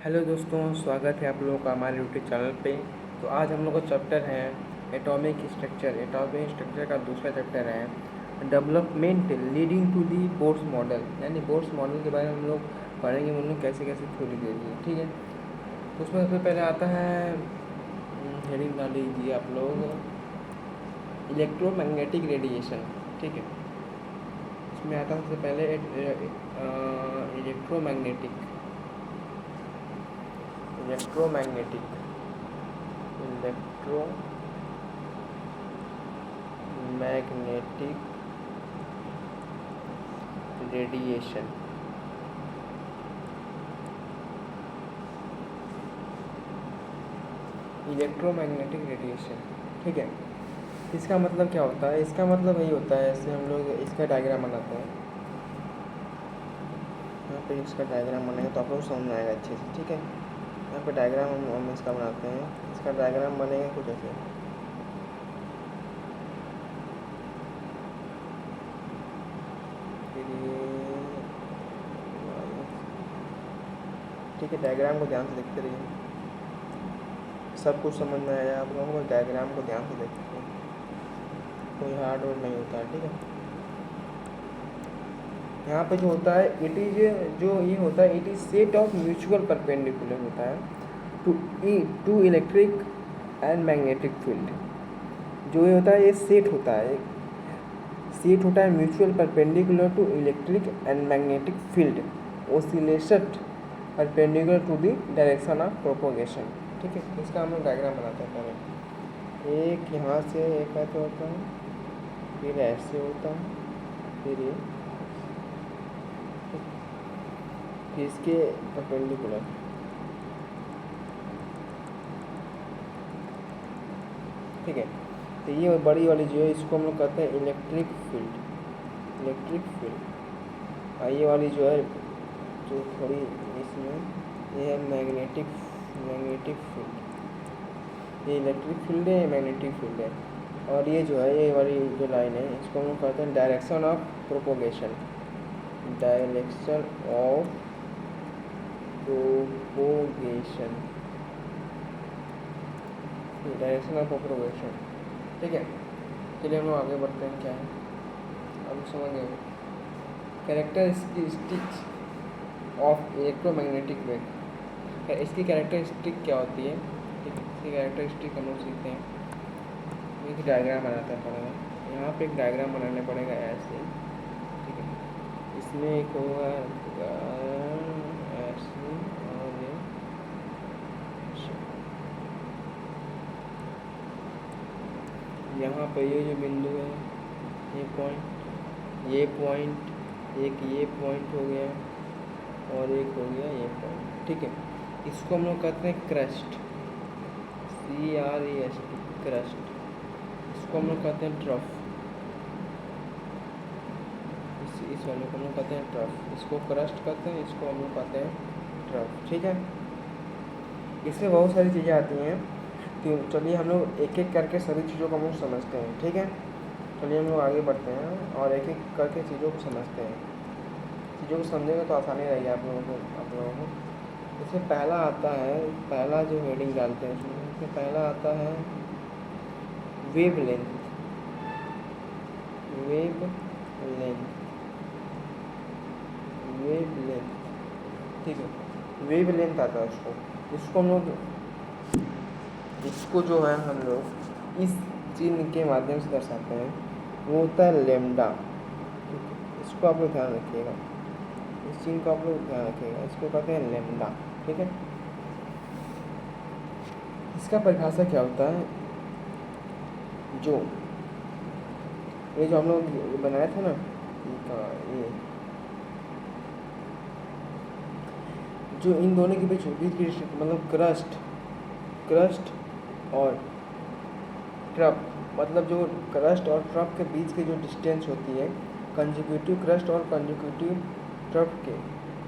Hello दोस्तों, स्वागत है आप लोगों का हमारे यूट्यूब चैनल पे। तो आज हम लोग का चैप्टर है एटॉमिक स्ट्रक्चर का दूसरा चैप्टर है development leading to the Bors model. यानी बोर्स मॉडल के बारे में हम लोग पढ़ेंगे, उन्होंने कैसे कैसे थ्योरी दे दी है। ठीक है, तो उसमें सबसे पहले आता है हेडिंग डाल लीजिए आप लोग, इलेक्ट्रोमैग्नेटिक रेडिएशन। ठीक है, इसमें आता है सबसे पहले इलेक्ट्रोमैग्नेटिक रेडिएशन। इलेक्ट्रोमैग्नेटिक रेडिएशन, ठीक है। इसका मतलब क्या होता है? इसका मतलब यही होता है, जैसे हम लोग इसका डायग्राम बनाते हैं। यहाँ पे इसका डायग्राम बनाएंगे तो आप लोग समझ में आएगा अच्छे से। ठीक है, यहाँ पे डायग्राम हम इसका बनाते हैं। इसका डायग्राम बनेगा कुछ ऐसे। ठीक है, डायग्राम को ध्यान से देखते रहिए, सब कुछ समझ में आया आप लोगों को। डायग्राम को ध्यान से देखते हैं, कोई हार्ड वर्ड नहीं होता है। ठीक है, यहाँ पे जो होता है इट इज जो ये होता है, it is set of mutual perpendicular होता है to electric and magnetic field. जो ये होता है ये सेट होता है mutual perpendicular to electric and magnetic field oscillation perpendicular to the direction of propagation. ठीक है, इसका हम लोग डायग्राम बनाते हैं पहले। एक यहाँ से एक ऐसे होता है, फिर ऐसे होता है, फिर ये इसके परपेंडिकुलर। ठीक है, तो ये बड़ी वाली जो है इसको हम लोग कहते हैं इलेक्ट्रिक फील्ड। और ये वाली जो है जो थोड़ी इसमें ये है मैग्नेटिक फील्ड। ये इलेक्ट्रिक फील्ड है, मैग्नेटिक फील्ड है। और ये जो है ये वाली जो लाइन है इसको हम लोग कहते हैं direction of propagation. Direction of propagation. ठीक है, चलिए हम लोग आगे बढ़ते हैं। क्या है अब समझ गए? Characteristics of electromagnetic wave. इसकी कैरेक्टरिस्टिक क्या होती है? ठीक है, इसकी कैरेक्टरिस्टिक हम लोग सीखते हैं। एक डायग्राम बनाना पड़ेगा, यहाँ पे एक डायग्राम बनाना पड़ेगा ऐसे। ठीक है, इसमें एक होगा ऐसे और यहाँ पे ये जो बिंदु है, ये पॉइंट एक ये पॉइंट हो गया और एक हो गया ये पॉइंट। ठीक है, इसको हम लोग कहते हैं क्रस्ट, CREST, क्रस्ट। इसको हम लोग कहते हैं ट्रफ। इस वाले को हम लोग कहते हैं ट्रफ, इसको क्रस्ट कहते हैं, इसको हम लोग कहते हैं ट्रफ। ठीक है, इसमें बहुत सारी चीज़ें आती हैं, तो चलिए हम लोग एक एक करके सभी चीज़ों को हम लोग समझते हैं। ठीक है, चलिए हम लोग आगे बढ़ते हैं और एक एक करके चीज़ों को समझते हैं। चीज़ों को समझेंगे तो आसानी रहेगी आप लोगों को। इसमें पहला आता है, पहला जो हेडिंग डालते हैं इसमें पहला आता है वेव लेंथ। ठीक है, वेव लेंथ आता है इसको हम लोग, इसको जो है हम लोग इस चिन्ह के माध्यम से दर्शाते हैं, वो होता है लेमडा। इसको आप लोग ध्यान रखिएगा, इस चिन्ह को आप लोग ध्यान रखिएगा, इसको कहते हैं लेमडा। ठीक है, इसका परिभाषा क्या होता है? जो हम लोग बनाया था ना, ये जो इन दोनों के बीच की मतलब क्रस्ट और ट्रफ, मतलब जो क्रस्ट और ट्रफ के बीच की जो डिस्टेंस होती है, कंजिक्यूटिव क्रस्ट और कंजिक्यूटिव ट्रफ के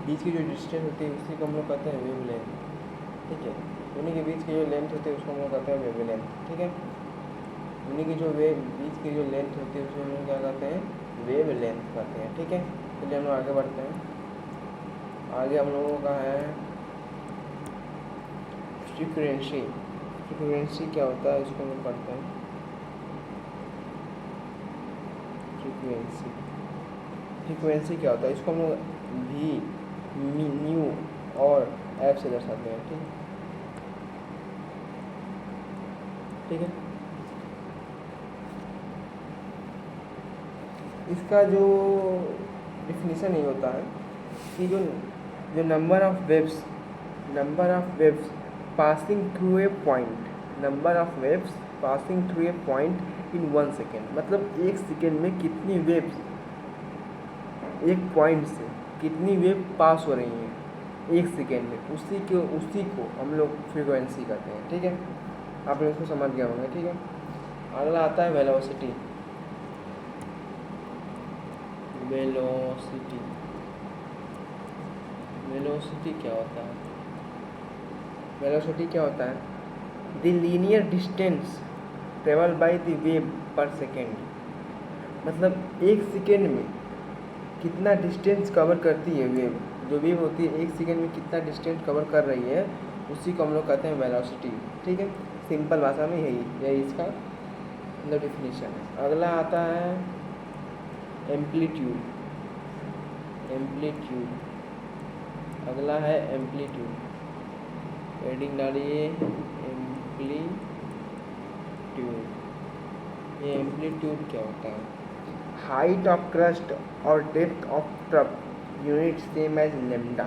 बीच की जो डिस्टेंस होती है उसी को हम लोग कहते हैं वेव लेंथ। ठीक है, दोनों के बीच की जो लेंथ होती है उसको हम लोग कहते हैं वेव लेंथ। ठीक है, दोनों की जो बीच की जो लेंथ होती है उसको हम लोग क्या कहते हैं? वेव लेंथ कहते हैं। ठीक है, चलिए हम लोग आगे बढ़ते हैं। आगे हम लोगों का है फ्रीक्वेंसी, फ्रीक्वेंसी क्या होता है इसको हम लोग पढ़ते हैं। फ्रीक्वेंसी, फ्रीक्वेंसी क्या होता है इसको हम लोग वी न्यू और एफ से दर्शाते हैं। ठीक है, इसका जो डिफिनीशन ये होता है कि जो जो number of waves passing through a point, number of waves passing through a point in 1 second, मतलब 1 सेकेंड में कितनी वेव्स एक पॉइंट से कितनी वेव पास हो रही हैं 1 सेकेंड में, उसी को हम लोग फ्रीक्वेंसी कहते हैं। ठीक है, आपने उसको समझ गया होंगे। ठीक है, अगला आता है वेलोसिटी। वेलोसिटी, वेलोसिटी क्या होता है? वेलोसिटी क्या होता है? The linear distance travel by the wave पर सेकेंड, मतलब 1 सेकेंड में कितना डिस्टेंस कवर करती है वेव, जो वेव होती है 1 सेकेंड में कितना डिस्टेंस कवर कर रही है, उसी को हम लोग कहते हैं वेलोसिटी। ठीक है, सिंपल भाषा में यही इसका मतलब डिफिनीशन है। अगला आता है एम्पलीट्यूड। एम्पलीट्यूड, अगला है एम्पलीट्यूड, हेडिंग डालिए एम्पलीट्यूड। ये एम्पलीट्यूड क्या होता है? हाइट ऑफ क्रस्ट और depth of trough unit same as lambda.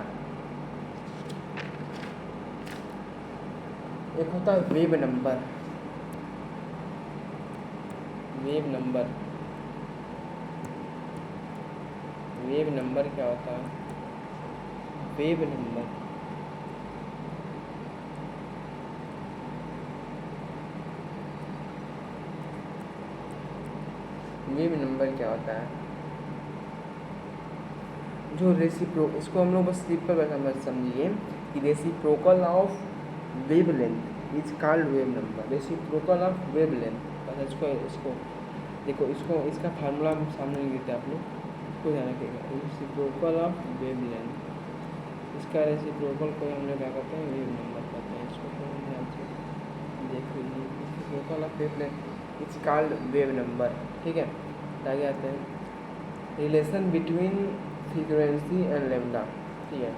एक होता है wave number. Wave number, wave number क्या होता है? वेव नंबर, वेव नंबर क्या होता है? जो इसको हम लोग बस सिंपल भाषा में समझिए कि reciprocal of wave length is called wave number. Reciprocal of wave length, बस इसको देखो, इसका फार्मूला हम सामने लिख देते हैं, आप लोग इसको ध्यान रखिएगा। रेसिप्रोकल ऑफ वेव लेंथ, इसका रेसिप्रोकल को हम लोग क्या कहते हैं? वेव नंबर कहते हैं। इसको थोड़ा ध्यान से देख लीजिए, reciprocal of wave length is called wave number. ठीक है, आगे आते हैं relation between frequency and lambda. ठीक है,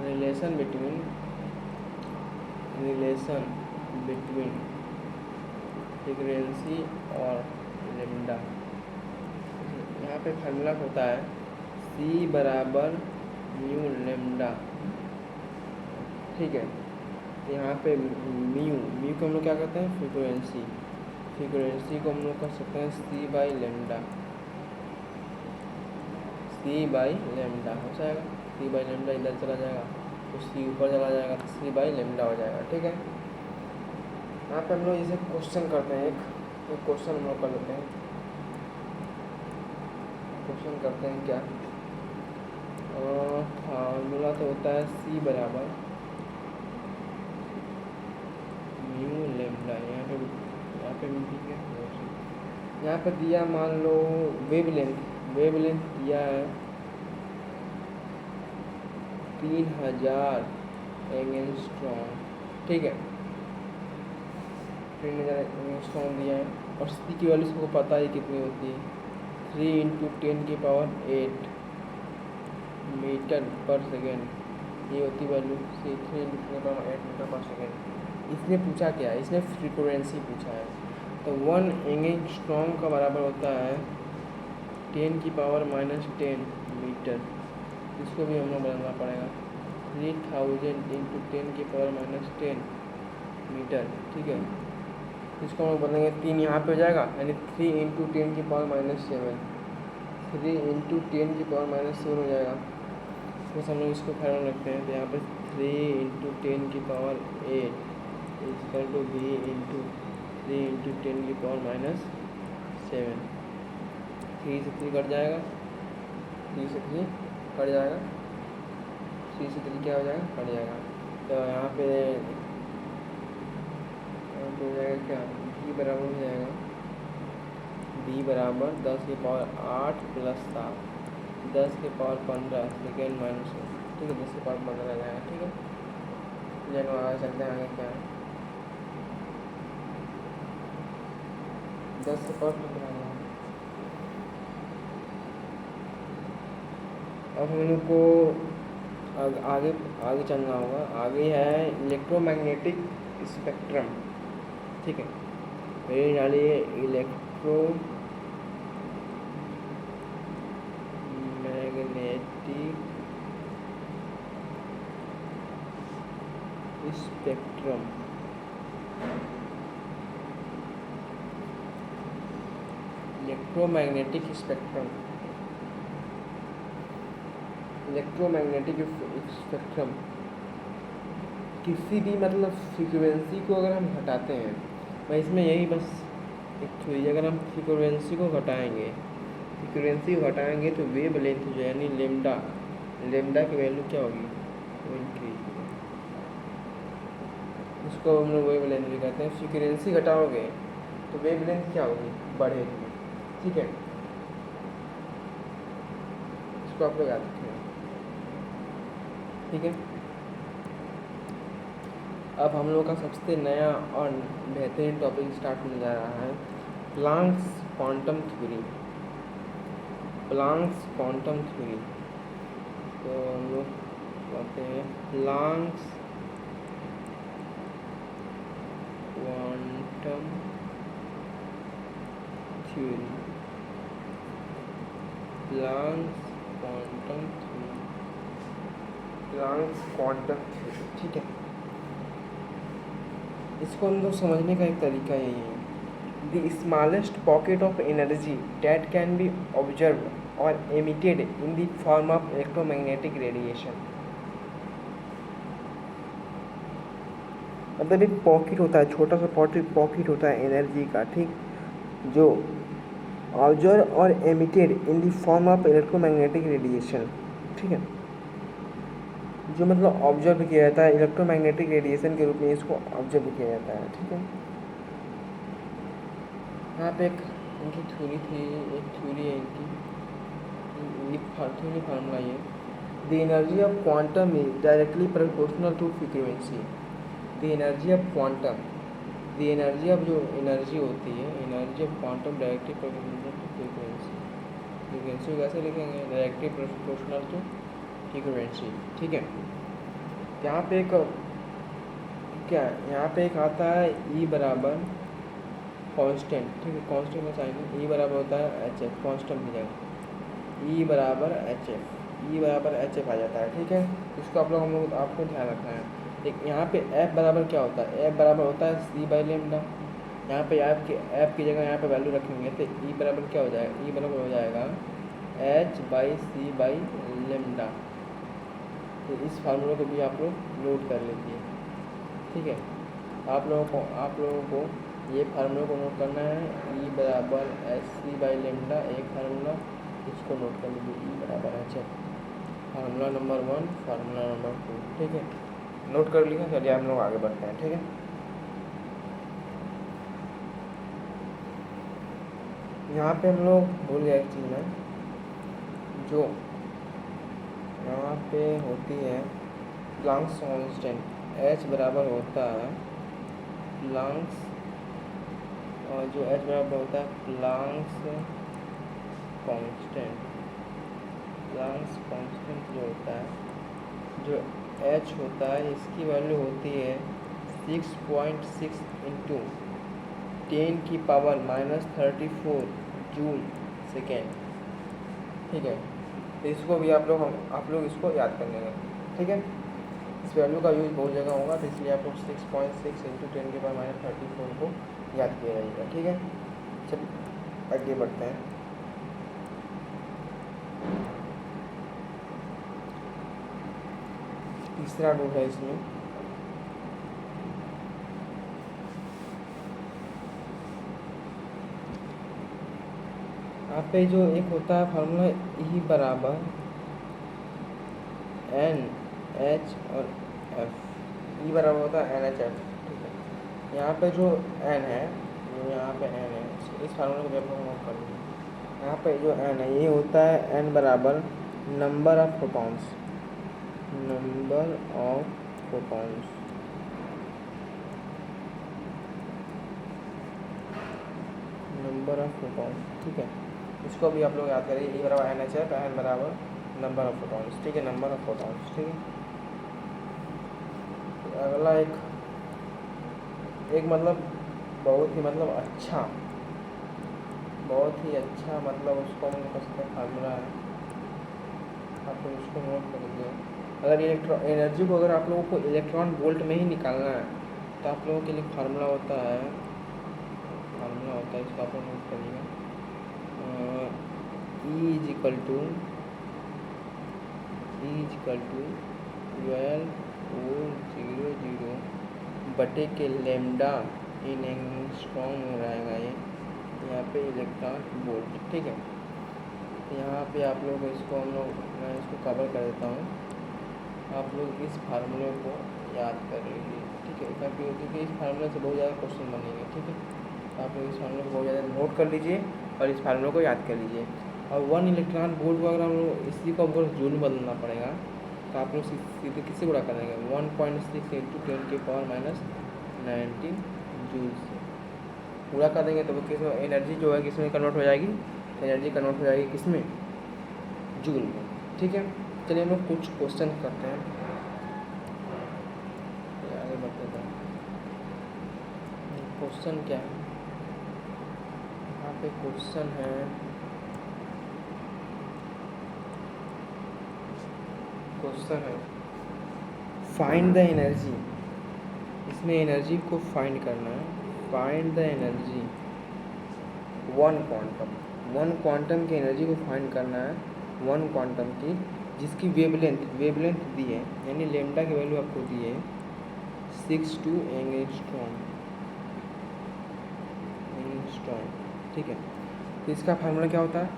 रिलेशन बिटवीन फ्रीक्वेंसी और लेमडा। यहाँ पे फार्मूला होता है C बराबर म्यू लेमडा। ठीक है, यहाँ पे म्यू को हम लोग क्या कहते हैं? फ्रीक्वेंसी। फ्रीक्वेंसी को हम लोग कह सकते हैं C by lambda. C by lambda हो जाएगा, C बाई लेमडा इधर चला जाएगा तो C ऊपर चला जाएगा तो C बाई लेमडा हो जाएगा। ठीक है, यहाँ पे हम लोग इसे क्वेश्चन करते हैं। एक क्वेश्चन हम लोग कर लेते हैं। क्वेश्चन करते हैं क्या? फार्मूला तो होता है C बराबर म्यू लेमडा। यहाँ पे ठीक है, यहाँ पे दिया मान लो वेव लेंथ दिया है 3000 एंगस्ट्रॉम। ठीक है, 3000 एंगस्ट्रॉम दिया है और C की वैल्यू सबको पता है कितनी होती है, 3 × 10⁸ मीटर पर सेकेंड। ये होती वैल्यू 3 × 10⁸ मीटर पर सेकेंड। इसने पूछा क्या है? इसने फ्रीक्वेंसी पूछा है। तो 1 एंगस्ट्रॉम का बराबर होता है 10⁻⁻10 मीटर। इसको भी हम लोग बदलना पड़ेगा, 3000 × 10⁻⁻10 मीटर। ठीक है, इसको हम लोग बदलेंगे, 3 यहाँ पे हो जाएगा, यानी 3 × 10⁻⁷, 3 × 10⁻⁷ हो जाएगा। बस हम लोग इसको फार्मूला रखते हैं, तो यहाँ पे 3 × 10⁸ इक्वल टू V × 3 × 10⁻⁷। 3 से 3 कट जाएगा, 3 से 3 कट जाएगा, 3 से 3 क्या हो जाएगा? कट जाएगा। तो यहाँ पे हो जाएगा क्या? V बराबर हो जाएगा, V बराबर 10⁸ + 7, 10⁻15 सेकेंड माइनस। ठीक है, 10⁻15 आ जाएगा। ठीक है, चलो आगे चलते हैं, आगे क्या है 10 से फर्स्ट बनाना। अब हम लोग को आगे आगे चलना होगा। आगे है इलेक्ट्रोमैग्नेटिक स्पेक्ट्रम। ठीक है, मेरी डालिए electro magnetic spectrum. Electromagnetic spectrum, electromagnetic spectrum किसी भी मतलब फ्रीक्वेंसी को अगर हम घटाते हैं, मैं इसमें यही बस एक थोड़ी, अगर हम फ्रीक्वेंसी को घटाएंगे, फ्रीक्वेंसी को घटाएंगे तो वेव लेंथ जो है यानी लेमडा, लेमडा की वैल्यू क्या होगी, वो इंक्रीज होगी। उसको हम लोग वेव लेंथ भी कहते हैं। फ्रीक्वेंसी घटाओगे तो वेव लेंथ क्या होगी, बढ़ेगी। ठीक है, इसको आप लोग याद रखें। ठीक है, अब हम लोग का सबसे नया और बेहतरीन टॉपिक स्टार्ट होने जा रहा है, Planck's quantum theory. Planck's quantum theory, तो हम लोग कहते हैं Planck's quantum theory, Planck's quantum theory, Planck's quantum theory. ठीक है, इसको हम लोग समझने का एक तरीका यही है, the smallest pocket of energy that can be observe or emitted in the form of electromagnetic radiation. मतलब एक पॉकेट होता है, छोटा सा पॉकेट होता है एनर्जी का, ठीक, जो observe or emitted in the form of electromagnetic radiation. ठीक है, जो मतलब ऑब्जर्व किया जाता है इलेक्ट्रोमैग्नेटिक रेडिएशन के रूप में, इसको ऑब्जर्व किया जाता है। ठीक है, यहाँ पे एक इनकी थ्योरी थी, एक थ्योरी है इनकी, थ्योरी फार्मूला ये, the energy of quantum is directly proportional to frequency. The energy of quantum, the energy of जो एनर्जी होती है, energy of quantum directly proportional to frequency. Frequency को कैसे लिखेंगे, डायरेक्टली प्रोपोर्शनल टू फ्रीक्वेंसी। ठीक है, यहाँ पे एक क्या, यहाँ पे एक आता है ई बराबर कांस्टेंट। ठीक है, कांस्टेंट का साइन ई बराबर होता है एच एफ, कांस्टेंट की जगह ई बराबर एच एफ, ई बराबर एच एफ आ जाता है। ठीक है, इसको आप लोग हम लोग आपको ध्यान रखना है। एक यहाँ पे एफ बराबर क्या होता है, एफ बराबर होता है सी बाई लेमडा। यहाँ पे एफ की जगह यहाँ पे वैल्यू रखेंगे तो ई बराबर क्या हो जाएगा, ई बराबर हो जाएगा H by C by lambda. तो इस फार्मूले को भी आप लोग नोट कर लीजिए। ठीक है, आप लोगों को ये फार्मूला को नोट करना है, ई बराबर एच सी बाई लेमडा एक फार्मूला, इसको नोट कर लीजिए, ई बराबर H F, formula number 1, formula number 2। ठीक है, नोट कर लिया। चलिए हम लोग आगे बढ़ते हैं। ठीक है, यहाँ पे हम लोग भूल गए एक चीज़ में, जो यहाँ पे होती है प्लांक्स कांस्टेंट, एच बराबर होता है प्लांक्स, और जो एच बराबर होता है प्लांक्स कांस्टेंट, प्लांक्स कांस्टेंट जो होता है, जो एच होता है इसकी वैल्यू होती है 6.6 इंटू 10⁻⁻34 जूल सेकेंड। ठीक है, तो इसको भी आप लोग इसको याद कर लेंगे। ठीक है, इस वैल्यू का यूज़ बहुत जगह होगा, तो इसलिए आप लोग 6.6 इंटू 10⁻⁻34 को याद किया जाएगा। ठीक है, चलिए आगे बढ़ते हैं। तीसरा रूल है इसमें, यहाँ पे जो एक होता है फार्मूला ई बराबर एन एच और एफ, ई बराबर होता है एन एच एफ। ठीक है, यहाँ पे जो एन है, जो यहाँ पे एन है, इस फार्मूले को जब हम कर लेंगे, यहाँ पे जो एन है ये होता है एन बराबर number of protons, number of protons. Number of photons, ठीक है। इसको भी आप लोग याद करिए, E बराबर NHF, N बराबर नंबर ऑफ फोटॉन्स, ठीक है, नंबर ऑफ फोटॉन्स, ठीक है। अगला एक मतलब बहुत ही मतलब अच्छा मतलब उसको हम कह सकते हैं फार्मूला है, आप लोग उसको नोट कर लीजिए। अगर एनर्जी को अगर आप लोगों को इलेक्ट्रॉन वोल्ट में ही निकालना है तो आप लोगों के लिए फार्मूला होता है इसको आप लोग नोट करिएगा, E इज इक्वल टू 12,000 बटे के लेमडा इन एंगस्ट्रॉम में रहेगा ये, यहाँ पे इलेक्ट्रॉन वोल्ट, ठीक है। यहाँ पे आप लोग इसको मैं इसको कवर कर देता हूँ, आप लोग इस फार्मूले को याद कर लीजिए, ठीक है, क्योंकि इस फार्मूले से बहुत ज़्यादा क्वेश्चन बनेंगे, ठीक है। आप लोग इस फार्मूले को बहुत ज़्यादा नोट कर लीजिए और इस फार्मूले को याद कर लीजिए। और 1 इलेक्ट्रॉन वोल्ट को अगर हम लोग इसी को हमको जूल में बदलना पड़ेगा तो आप लोग सीधे किससे गुणा करेंगे, 1.6 इंटू 10⁻19 जूल से पूरा कर देंगे तो वो किस एनर्जी जो है किस में कन्वर्ट हो जाएगी, एनर्जी कन्वर्ट हो जाएगी किस में, जूल में, ठीक है। चलिए हम लोग कुछ क्वेश्चन करते हैं, आगे बढ़ते हैं। क्वेश्चन क्या है यहाँ पे, क्वेश्चन है फाइंड द एनर्जी, इसमें एनर्जी को फाइंड करना है, find the energy one quantum की एनर्जी को फाइंड करना है, वन क्वांटम की जिसकी वेवलेंथ दी है, यानी लेमडा की वैल्यू आपको दी है 62 एंगस्ट्रॉम, ठीक है। तो इसका फार्मूला क्या होता है,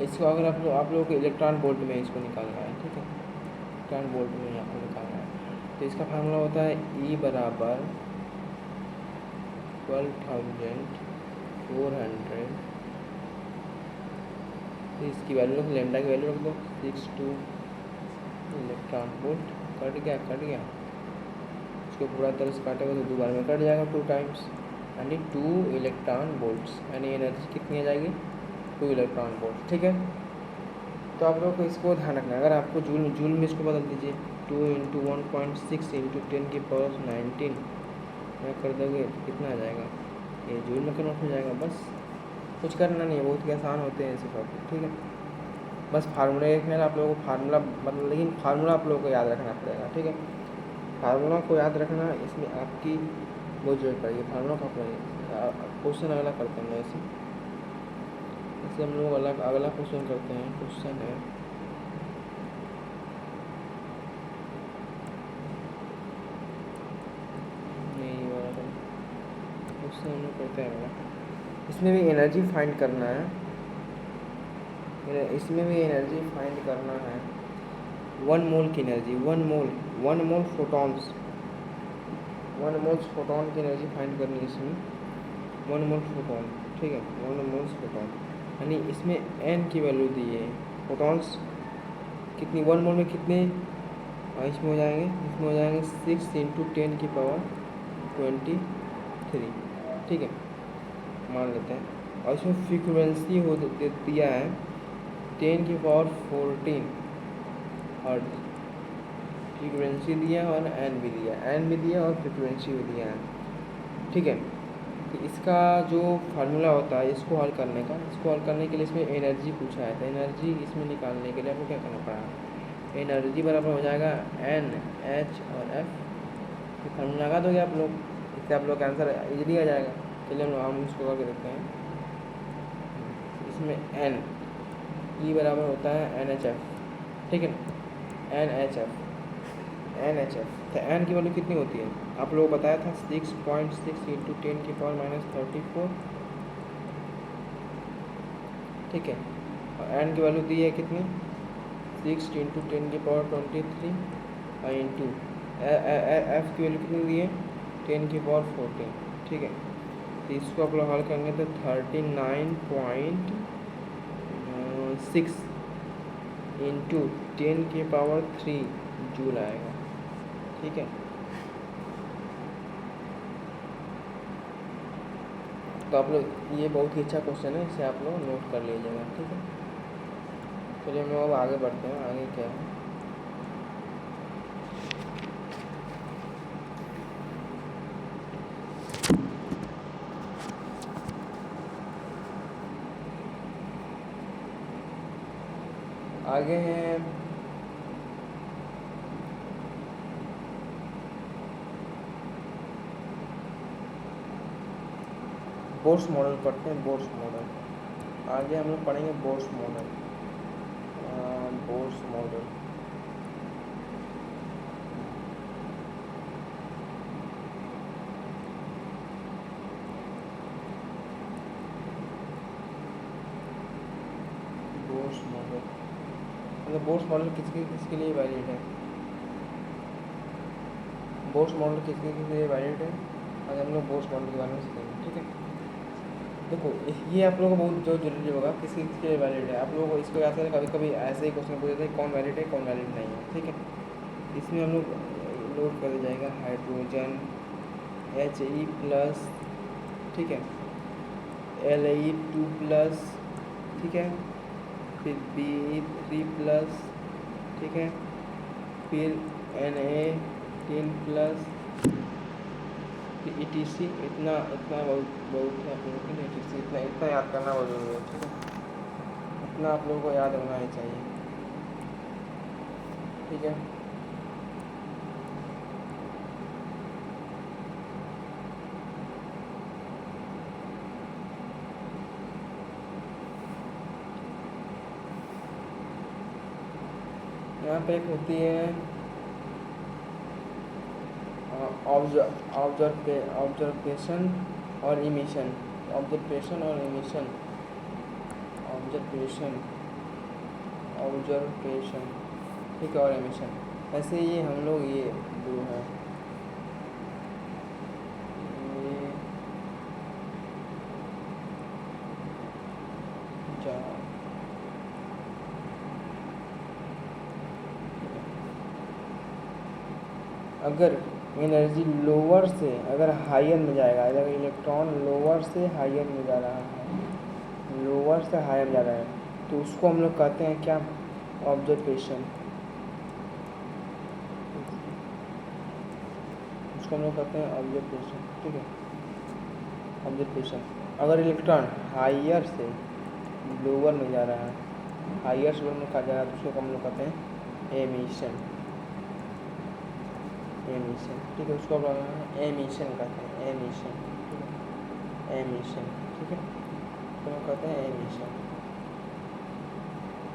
इसको अगर आप लोगों को इलेक्ट्रॉन वोल्ट में इसको निकालना है, ठीक है, इलेक्ट्रॉन वोल्ट में आपको निकालना है, तो इसका फार्मूला होता है E बराबर 12,400, तो इसकी वैल्यू रख, लेमडा की वैल्यू रख दो 62 इलेक्ट्रॉन वोल्ट, कट गया, इसको पूरा तरह से काटेगा तो 2 बार में कट जाएगा, 2 टाइम्स, यानी 2 इलेक्ट्रॉन वोल्ट्स, यानी एनर्जी कितनी आ जाएगी, 2 इलेक्ट्रॉन वोल्ट, ठीक है। तो आप लोग को इसको ध्यान रखना है, अगर आपको जूल में इसको बदल दीजिए, 2 इंटू 1.6 इंटू 10⁻19 कर दोगे तो कितना आ जाएगा, ये जूल में कन्वर्ट हो जाएगा। बस कुछ करना नहीं है, बहुत ही आसान होते हैं ऐसे टॉपिक, ठीक है। बस फार्मूला एक है, आप लोगों को फार्मूला मतलब, लेकिन फार्मूला आप लोगों को याद रखना पड़ेगा, ठीक है। फार्मूला को याद रखना इसमें आपकी बहुत जरूरत पड़ेगी, फार्मूला का क्वेश्चन अगला करते हैं ऐसे हम लोग अगला क्वेश्चन करते हैं। क्वेश्चन है क्वेश्चन हम लोग करते हैं, इसमें भी एनर्जी फाइंड करना है, वन मोल की energy, one mole photons, 1 moles photon की एनर्जी फाइंड करनी है इसमें, 1 मोल फोटॉन, ठीक है, 1 मोल्स फोटॉन, यानी इसमें n की वैल्यू दी है, फोटॉन्स कितनी 1 मोल में कितने इसमें हो जाएंगे 6 इंटू 10 की पावर 23, ठीक है, मान लेते हैं। और इसमें फ्रीक्वेंसी हो दिया है 10 की पावर 14 हर्ट्ज, फ्रीक्वेंसी दिया है और एन भी दिया और फ्रीक्वेंसी भी दिया है, ठीक है। तो इसका जो फार्मूला होता है इसको हल करने के लिए इसमें एनर्जी पूछा है, तो एनर्जी इसमें निकालने के लिए आपको क्या करना पड़ा, एनर्जी बराबर हो जाएगा एन एच और एफ, फार्मूला लगा दोगे आप लोग, इससे आप लोग का आंसर इजीली आ जाएगा। चलिए हम इसको करके देखते हैं। इसमें एन ई बराबर होता है NHF, ठीक है ना, NHF, तो एन की वैल्यू कितनी होती है आप लोगों को बताया था 6.6 इंटू 10 की पावर -34, ठीक है, और एन की वैल्यू दी है कितनी 6 इंटू 10 की पावर 23 और इंटू एफ की वैल्यू कितनी दी है 10 की पावर 14, ठीक है। तो इसको आप लोग हल करेंगे तो 39.6 इंटू 10 की पावर 3 जूल आएगा, ठीक है। तो आप लोग ये बहुत ही अच्छा क्वेश्चन है, इसे आप लोग नोट कर लीजिएगा, ठीक है। चलिए हम लोग अब आगे बढ़ते हैं। आगे क्या है, आगे हैं बोर्स मॉडल पढ़ते हैं। बोर्स मॉडल आगे हम लोग पढ़ेंगे। Bohr's model, Bohr's model Bohr's model मतलब बोर्स मॉडल किसके लिए वैलिड है? बोर्स मॉडल किसके लिए वैलिड है? आज हम लोग बोर्स मॉडल के बारे में सीखेंगे, ठीक है। देखो ये आप लोगों को बहुत जो जरूरी होगा किसके लिए वैलिड है। आप लोगों को इसको याद करें, कभी कभी ऐसे ही क्वेश्चन पूछ देते हैं कौन वैलिड है कौन वैलिड नहीं है, ठीक है। इसमें हम लोग लोड कर जाएगा हाइड्रोजन He+, ठीक है, Le2+, ठीक है, फिर Be3+, ठीक है, फिर Na10+, फिर ETC। इतना इतना बहुत है आप लोगों के लिए। ETC इतना इतना याद करना बहुत जरूरी है, ठीक है। इतना आप लोगों को याद होना ही चाहिए, ठीक है। यहाँ पे एक होती है ऑब्जर्वेशन और इमिशन। ऑब्जर्वेशन और इमिशन, ऑब्जर्वेशन ठीक है, और इमिशन। ऐसे ये हम लोग ये दो है, ये अगर एनर्जी लोअर से अगर हायर में जाएगा, अगर इलेक्ट्रॉन लोअर से हायर में जा रहा है, लोअर से हायर जा रहा है, तो उसको हम लोग कहते हैं क्या? ऑब्जर्वेशन। उसको हम लोग कहते हैं ऑब्जर्वेशन, ठीक है, ऑब्जर्वेशन। अगर इलेक्ट्रॉन हायर से लोअर में जा रहा है, हायर से लोअर में कहा जा रहा है, तो उसको हम लोग कहते हैं एमिशन। एमिशन, ठीक है, उसको एमिशन कहते हैं, एमिशन, ठीक है, एमिशन, ठीक है, तो हम कहते हैं एमिशन।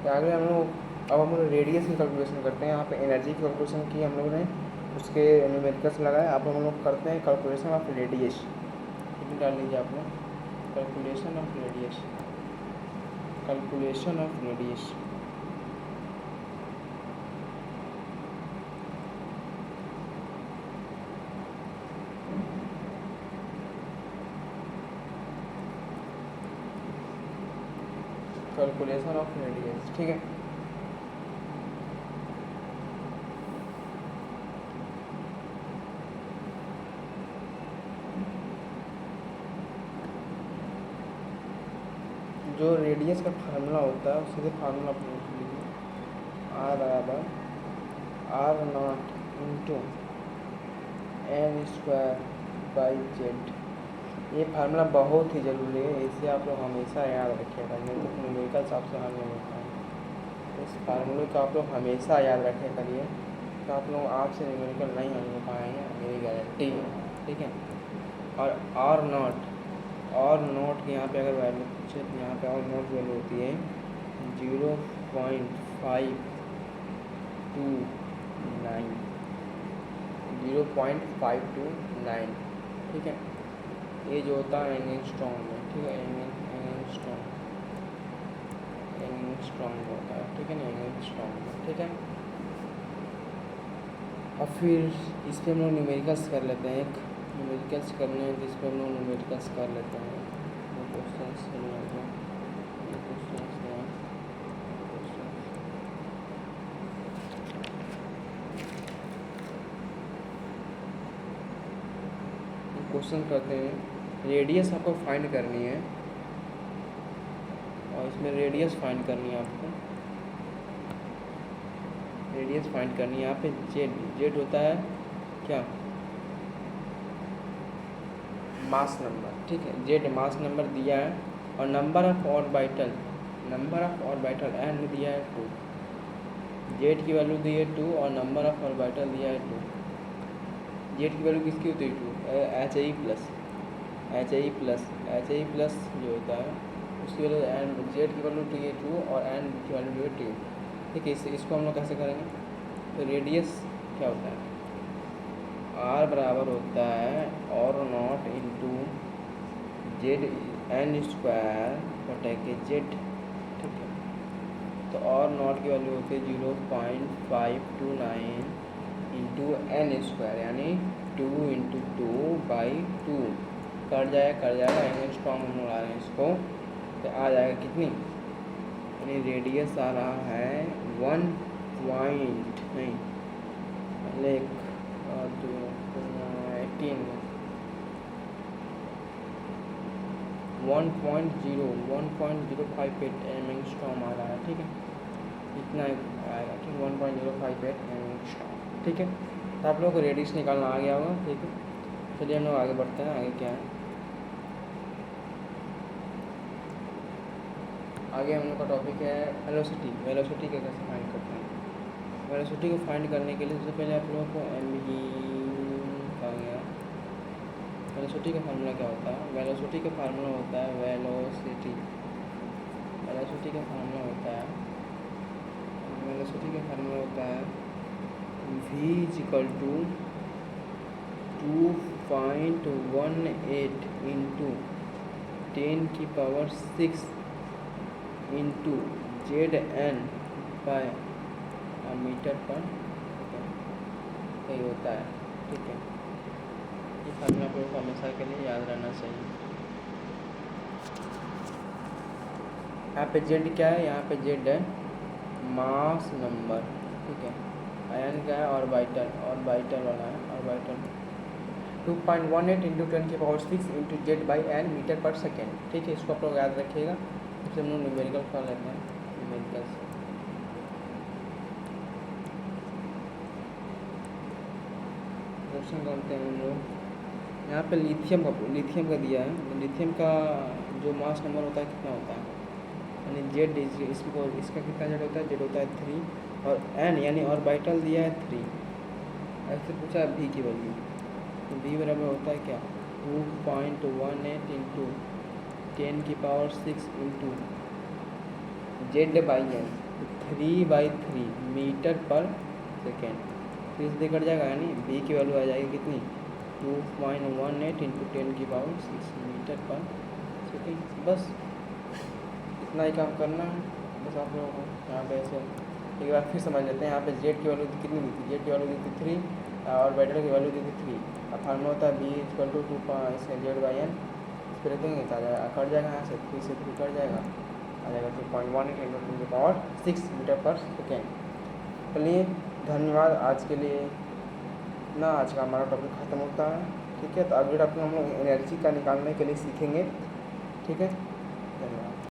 आगे हम लोग अब हम लोग रेडियस की कैलकुलेशन करते हैं। यहाँ पे एनर्जी की कैलकुलेशन की हम लोगों ने, उसके न्यूमेरिकल्स लगाए। अब हम लोग करते हैं कैलकुलेशन ऑफ रेडियस। कितनी डाल लीजिए आप लोग, calculation of radius, calculation of radius. Calculation of radius, ठीक है। जो रेडियस का फार्मूला होता है उससे फार्मूला अपने लिख लीजिए, R/0 n²/z। ये फार्मूला बहुत ही ज़रूरी है, इसे आप लोग हमेशा याद रखिएगा, नहीं तो न्यूमेरिकल्स आपसे हल नहीं होता है। इस फार्मूले को आप लोग हमेशा याद रखे करिए, तो आप लोग आपसे न्यूमेरिकल नहीं हल हो पाएंगे, मेरी गारंटी है, ठीक है। और R0 की यहाँ पे अगर वैल्यू पूछे तो यहाँ पे R0 की वैल्यू होती है 0.529, 0.529, ठीक है। ये जो होता है एंगस्ट्रॉम में, ठीक है, एंगस्ट्रॉम होता है, ठीक है ना, एंगस्ट्रॉम में, ठीक है। और फिर इस पर हम लोग न्यूमेरिकल्स कर लेते हैं। एक न्यूमेरिकल्स करने हैं तो इस पर हम लोग न्यूमेरिकल्स कर लेते हैं। क्वेश्चन करते हैं। रेडियस आपको फाइंड करनी है, और इसमें रेडियस फाइंड करनी है आपको, रेडियस फाइंड करनी है। यहाँ पे जेड, जेड होता है क्या, मास नंबर, ठीक है। जेड मास नंबर दिया है, और number of orbital, number of orbital and दिया है 2, जेड की वैल्यू दी है 2 और नंबर ऑफ ऑर्बिटल दिया है 2। जेड की वैल्यू किसकी होती है 2, H I plus, H I plus, H I plus जो होता है उसकी वैल्यू, एंड जेड की वैल्यू दी है 2 और एंड की वैल्यू दी है 2, ठीक है। इसको हम लोग कैसे करेंगे, तो रेडियस क्या होता है, आर बराबर होता है और naught into Z N square बटे के जेड, ठीक है। तो और नॉट की वैल्यू होती है 0.529 इंटू एन स्क्वायर, यानी 2 × 2/2, कट जाएगा, एंगस्ट्रॉम हम ला रहे हैं इसको, तो आ जाएगा कितनी, यानी रेडियस आ रहा है 1 पॉइंट नहीं, पहले 1.058 एंगस्ट्रॉम आ रहा है, ठीक है। इतना आएगा, ठीक, 1.058 एंगस्ट्रॉम, ठीक है। तो आप लोगों को रेडियस निकालना आ गया होगा, ठीक है। चलिए हम लोग आगे बढ़ते हैं, आगे क्या है, आगे हम लोग का टॉपिक है वेलोसिटी। वेलोसिटी का कैसे फाइंड करते हैं, वेलोसिटी को फाइंड करने के लिए सबसे पहले आप लोगों को कहा गया, वेलोसिटी का फार्मूला क्या होता है, वेलोसिटी का फार्मूला होता है, वेलोसिटी का फार्मूला होता है, वेलोसिटी का फार्मूला होता है v = 2.18 into 10⁶ into Zn by metre पर सेकेंड, यही होता है, ठीक है। ये फार्मूला आपको हमेशा के लिए याद रहना चाहिए। यहाँ पे जेड क्या है, यहाँ पे जेड है मास नंबर, ठीक है। आयन क्या है, ऑर्बिटल, ऑर्बिटल वाला है, orbital 2.18 into 10⁶ into Z/n metre पर सेकेंड, ठीक है। इसको आप लोग याद रखिएगा। इससे हम लोग न्यूमेरिकल कर लेते हैं, न्यूमेरिकल क्वेश्चन करते हैं हम लोग। यहाँ पे लिथियम का दिया है, लिथियम का जो मास नंबर होता है कितना होता है, यानी जेड, इसका कितना जेड होता है, जेड होता है 3, और एन यानी ऑर्बिटल दिया है 3। ऐसे पूछा है भी की वैल्यू, तो भी बराबर होता है क्या, 2.18 इंटू 10⁶ इंटू Z/n, 3/3 मीटर पर सेकेंड, तो इस कट जाएगा, यानी बी की वैल्यू आ जाएगी कितनी, 2.18 इंटू 10⁶ मीटर पर सेकेंड। बस इतना ही काम करना है बस आप लोगों को। यहाँ पे ऐसे एक बार फिर समझ लेते हैं। यहाँ पे जेड की वैल्यू कितनी दी थी, जेड की वैल्यू दी थी 3 और बैटर की वैल्यू दी थी 3। अब फार्मूला होता है बी = 2.Z/n, इस पर रखेंगे तो आ जाएगा, कट जाएगा, यहाँ से 3 से 3 कट जाएगा, आ जाएगा 2.18 इंटू 10⁶ मीटर पर सेकेंड। चलिए धन्यवाद, आज के लिए इतना, आज का हमारा टॉपिक ख़त्म होता है, ठीक है। तो अगले टॉपिक में हम लोग एनर्जी का निकालने के लिए सीखेंगे, ठीक है। धन्यवाद।